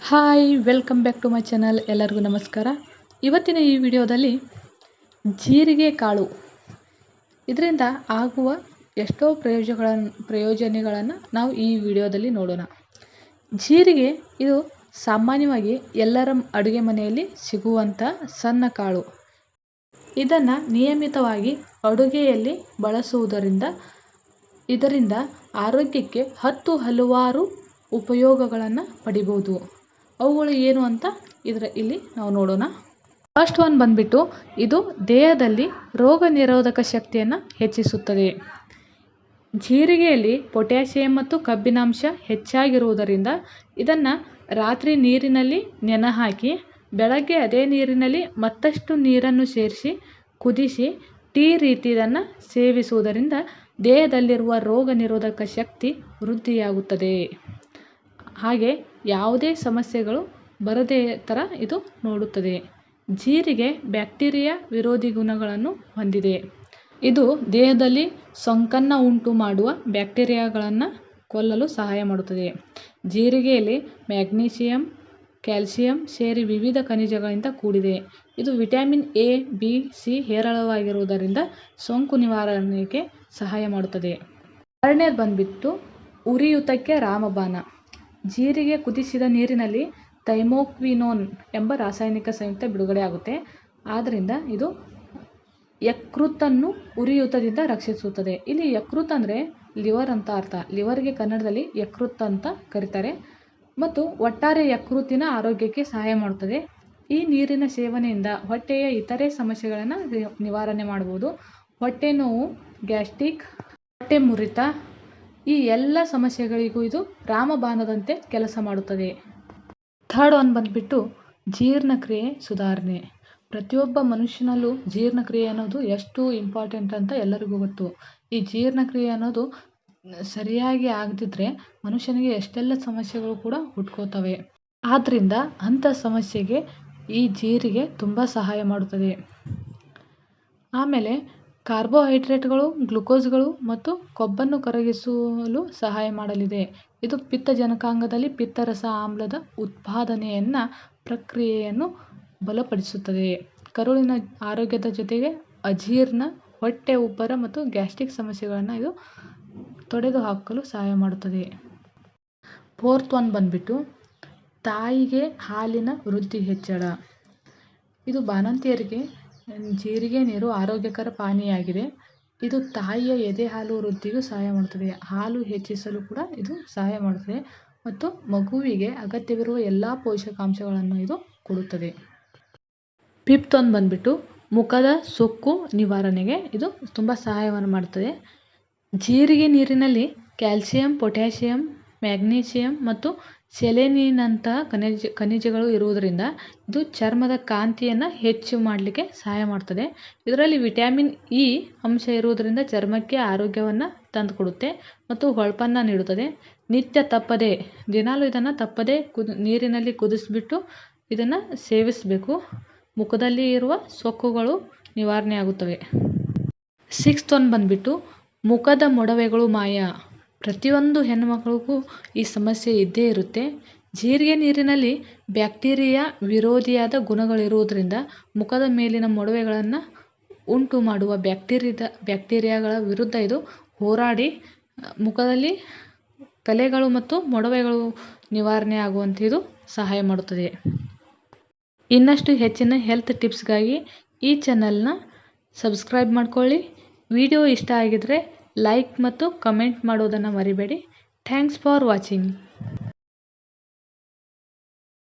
Hi welcome back to my channel. ಎಲ್ಲರಿಗೂ ನಮಸ್ಕಾರ. ಇವತ್ತಿನ ಈ ವಿಡಿಯೋದಲ್ಲಿ ಜೀರಿಗೆ ಕಾಳು ಇದರಿಂದ ಆಗುವ ಎಷ್ಟೋ ಪ್ರಯೋಜನಗಳನ್ನು ನಾವು ಈ ವಿಡಿಯೋದಲ್ಲಿ ನೋಡೋಣ. ಜೀರಿಗೆ ಇದು ಸಾಮಾನ್ಯವಾಗಿ ಎಲ್ಲರ ಅಡುಗೆ ಮನೆಯಲ್ಲಿ ಸಿಗುವಂಥ ಸಣ್ಣ ಕಾಳು. ಇದನ್ನು ನಿಯಮಿತವಾಗಿ ಅಡುಗೆಯಲ್ಲಿ ಬಳಸುವುದರಿಂದ ಇದರಿಂದ ಆರೋಗ್ಯಕ್ಕೆ ಹಲವಾರು ಉಪಯೋಗಗಳನ್ನು ಪಡಿಬೋದು. ಅವುಗಳು ಏನು ಅಂತ ಇಲ್ಲಿ ನಾವು ನೋಡೋಣ. ಫಸ್ಟ್ ಒನ್ ಬಂದ್ಬಿಟ್ಟು ಇದು ದೇಹದಲ್ಲಿ ರೋಗ ನಿರೋಧಕ ಶಕ್ತಿಯನ್ನು ಹೆಚ್ಚಿಸುತ್ತದೆ. ಜೀರಿಗೆಯಲ್ಲಿ ಪೊಟ್ಯಾಷಿಯಂ ಮತ್ತು ಕಬ್ಬಿನಾಂಶ ಹೆಚ್ಚಾಗಿರುವುದರಿಂದ ಇದನ್ನು ರಾತ್ರಿ ನೀರಿನಲ್ಲಿ ನೆನೆಹಾಕಿ ಬೆಳಗ್ಗೆ ಅದೇ ನೀರಿನಲ್ಲಿ ಮತ್ತಷ್ಟು ನೀರನ್ನು ಸೇರಿಸಿ ಕುದಿಸಿ ಟೀ ರೀತಿ ಇದನ್ನು ಸೇವಿಸುವುದರಿಂದ ದೇಹದಲ್ಲಿರುವ ರೋಗ ನಿರೋಧಕ ಶಕ್ತಿ ವೃದ್ಧಿಯಾಗುತ್ತದೆ. ಹಾಗೆ ಯಾವುದೇ ಸಮಸ್ಯೆಗಳು ಬರದೇ ಥರ ಇದು ನೋಡುತ್ತದೆ. ಜೀರಿಗೆ ಬ್ಯಾಕ್ಟೀರಿಯಾ ವಿರೋಧಿ ಗುಣಗಳನ್ನು ಹೊಂದಿದೆ. ಇದು ದೇಹದಲ್ಲಿ ಸೋಂಕನ್ನು ಉಂಟು ಮಾಡುವ ಬ್ಯಾಕ್ಟೀರಿಯಾಗಳನ್ನು ಕೊಲ್ಲಲು ಸಹಾಯ ಮಾಡುತ್ತದೆ. ಜೀರಿಗೆಯಲ್ಲಿ ಮ್ಯಾಗ್ನೀಷಿಯಂ, ಕ್ಯಾಲ್ಸಿಯಂ ಸೇರಿ ವಿವಿಧ ಖನಿಜಗಳಿಂದ ಕೂಡಿದೆ. ಇದು ವಿಟಮಿನ್ ಎ, ಬಿ, ಸಿ ಹೇರಳವಾಗಿರುವುದರಿಂದ ಸೋಂಕು ನಿವಾರಣೆಗೆ ಸಹಾಯ ಮಾಡುತ್ತದೆ. ಎರಡನೇದು ಬಂದ್ಬಿಟ್ಟು ಉರಿಯೂತಕ್ಕೆ ರಾಮಬಾಣ. ಜೀರಿಗೆ ಕುದಿಸಿದ ನೀರಿನಲ್ಲಿ ಥೈಮೋಕ್ವಿನೋನ್ ಎಂಬ ರಾಸಾಯನಿಕ ಸಂಯುಕ್ತ ಬಿಡುಗಡೆ ಆಗುತ್ತೆ. ಆದ್ದರಿಂದ ಇದು ಯಕೃತ್ತನ್ನು ಉರಿಯೂತದಿಂದ ರಕ್ಷಿಸುತ್ತದೆ. ಇಲ್ಲಿ ಯಕೃತ್ ಅಂದರೆ ಲಿವರ್ ಅಂತ ಅರ್ಥ. ಲಿವರ್ಗೆ ಕನ್ನಡದಲ್ಲಿ ಯಕೃತ್ ಅಂತ ಕರೀತಾರೆ ಮತ್ತು ಒಟ್ಟಾರೆ ಯಕೃತ್ತಿನ ಆರೋಗ್ಯಕ್ಕೆ ಸಹಾಯ ಮಾಡುತ್ತದೆ. ಈ ನೀರಿನ ಸೇವನೆಯಿಂದ ಹೊಟ್ಟೆಯ ಇತರೆ ಸಮಸ್ಯೆಗಳನ್ನು ನಿವಾರಣೆ ಮಾಡಬಹುದು. ಹೊಟ್ಟೆ ನೋವು, ಗ್ಯಾಸ್ಟ್ರಿಕ್, ಹೊಟ್ಟೆ ಮುರಿತ ಈ ಎಲ್ಲ ಸಮಸ್ಯೆಗಳಿಗೂ ಇದು ರಾಮಬಾಣದಂತೆ ಕೆಲಸ ಮಾಡುತ್ತದೆ. ಥರ್ಡ್ ಒನ್ ಬಂದ್ಬಿಟ್ಟು ಜೀರ್ಣಕ್ರಿಯೆ ಸುಧಾರಣೆ. ಪ್ರತಿಯೊಬ್ಬ ಮನುಷ್ಯನಲ್ಲೂ ಜೀರ್ಣಕ್ರಿಯೆ ಅನ್ನೋದು ಎಷ್ಟು ಇಂಪಾರ್ಟೆಂಟ್ ಅಂತ ಎಲ್ಲರಿಗೂ ಗೊತ್ತು. ಈ ಜೀರ್ಣಕ್ರಿಯೆ ಅನ್ನೋದು ಸರಿಯಾಗಿ ಆಗದಿದ್ದರೆ ಮನುಷ್ಯನಿಗೆ ಎಷ್ಟೆಲ್ಲ ಸಮಸ್ಯೆಗಳು ಕೂಡ ಹುಟ್ಕೋತವೆ. ಆದ್ದರಿಂದ ಅಂಥ ಸಮಸ್ಯೆಗೆ ಈ ಜೀರಿಗೆ ತುಂಬ ಸಹಾಯ ಮಾಡುತ್ತದೆ. ಆಮೇಲೆ ಕಾರ್ಬೋಹೈಡ್ರೇಟ್ಗಳು, ಗ್ಲುಕೋಸ್ಗಳು ಮತ್ತು ಕೊಬ್ಬನ್ನು ಕರಗಿಸಲು ಸಹಾಯ ಮಾಡಲಿದೆ. ಇದು ಪಿತ್ತಜನಕಾಂಗದಲ್ಲಿ ಪಿತ್ತರಸ ಆಮ್ಲದ ಉತ್ಪಾದನೆಯನ್ನು ಪ್ರಕ್ರಿಯೆಯನ್ನು ಬಲಪಡಿಸುತ್ತದೆ. ಕರುಳಿನ ಆರೋಗ್ಯದ ಜೊತೆಗೆ ಅಜೀರ್ಣ, ಹೊಟ್ಟೆ ಉಬ್ಬರ ಮತ್ತು ಗ್ಯಾಸ್ಟ್ರಿಕ್ ಸಮಸ್ಯೆಗಳನ್ನು ಇದು ತೊಡೆದುಹಾಕಲು ಸಹಾಯ ಮಾಡುತ್ತದೆ. ಫೋರ್ತ್ ಒನ್ ಬಂದ್ಬಿಟ್ಟು ತಾಯಿಗೆ ಹಾಲಿನ ವೃದ್ಧಿ ಹೆಚ್ಚಳ. ಇದು ಬಾಣಂತಿಯರಿಗೆ ಜೀರಿಗೆ ನೀರು ಆರೋಗ್ಯಕರ ಪಾನೀಯವಾಗಿದೆ. ಇದು ತಾಯಿಯ ಎದೆ ಹಾಲು ವೃದ್ಧಿಗೂ ಸಹಾಯ ಮಾಡುತ್ತದೆ. ಹಾಲು ಹೆಚ್ಚಿಸಲು ಕೂಡ ಇದು ಸಹಾಯ ಮಾಡುತ್ತದೆ ಮತ್ತು ಮಗುವಿಗೆ ಅಗತ್ಯವಿರುವ ಎಲ್ಲ ಪೋಷಕಾಂಶಗಳನ್ನು ಇದು ಕೊಡುತ್ತದೆ. ಫಿಫ್ತ್ ಒನ್ ಬಂದ್ಬಿಟ್ಟು ಮುಖದ ಸೊಕ್ಕು ನಿವಾರಣೆಗೆ ಇದು ತುಂಬ ಸಹಾಯವನ್ನು ಮಾಡುತ್ತದೆ. ಜೀರಿಗೆ ನೀರಿನಲ್ಲಿ ಕ್ಯಾಲ್ಸಿಯಂ, ಪೊಟ್ಯಾಷಿಯಂ, ಮ್ಯಾಗ್ನೀಷಿಯಂ ಮತ್ತು ಸೆಲೆನಿನಂತಹ ಖನಿಜಗಳು ಇರುವುದರಿಂದ ಇದು ಚರ್ಮದ ಕಾಂತಿಯನ್ನು ಹೆಚ್ಚು ಮಾಡಲಿಕ್ಕೆ ಸಹಾಯ ಮಾಡ್ತದೆ. ಇದರಲ್ಲಿ ವಿಟಮಿನ್ ಇ ಅಂಶ ಇರುವುದರಿಂದ ಚರ್ಮಕ್ಕೆ ಆರೋಗ್ಯವನ್ನು ತಂದುಕೊಡುತ್ತೆ ಮತ್ತು ಹೊಳಪನ್ನು ನೀಡುತ್ತದೆ. ನಿತ್ಯ ತಪ್ಪದೆ ದಿನಾಲೂ ಇದನ್ನು ತಪ್ಪದೆ ನೀರಿನಲ್ಲಿ ಕುದಿಸಿಬಿಟ್ಟು ಇದನ್ನು ಸೇವಿಸಬೇಕು. ಮುಖದಲ್ಲಿ ಇರುವ ಸೊಕ್ಕುಗಳು ನಿವಾರಣೆ ಆಗುತ್ತವೆ. ಸಿಕ್ಸ್ತ್ ಒನ್ ಬಂದ್ಬಿಟ್ಟು ಮುಖದ ಮೊಡವೆಗಳು ಮಾಯ. ಪ್ರತಿಯೊಂದು ಹೆಣ್ಣುಮಕ್ಕಳಿಗೂ ಈ ಸಮಸ್ಯೆ ಇದ್ದೇ ಇರುತ್ತೆ. ಜೀರಿಗೆ ನೀರಿನಲ್ಲಿ ಬ್ಯಾಕ್ಟೀರಿಯಾ ವಿರೋಧಿಯಾದ ಗುಣಗಳಿರುವುದರಿಂದ ಮುಖದ ಮೇಲಿನ ಮೊಡವೆಗಳನ್ನು ಉಂಟು ಮಾಡುವ ಬ್ಯಾಕ್ಟೀರಿಯಾಗಳ ವಿರುದ್ಧ ಇದು ಹೋರಾಡಿ ಮುಖದಲ್ಲಿ ಕಲೆಗಳು ಮತ್ತು ಮೊಡವೆಗಳು ನಿವಾರಣೆ ಆಗುವಂತೆ ಇದು ಸಹಾಯ ಮಾಡುತ್ತದೆ. ಇನ್ನಷ್ಟು ಹೆಚ್ಚಿನ ಹೆಲ್ತ್ ಟಿಪ್ಸ್ಗಾಗಿ ಈ ಚಾನಲ್ನ ಸಬ್ಸ್ಕ್ರೈಬ್ ಮಾಡ್ಕೊಳ್ಳಿ. ವಿಡಿಯೋ ಇಷ್ಟ ಆಗಿದರೆ ಲೈಕ್ ಮತ್ತು ಕಮೆಂಟ್ ಮಾಡೋದನ್ನು ಮರಿಬೇಡಿ. Thanks for watching.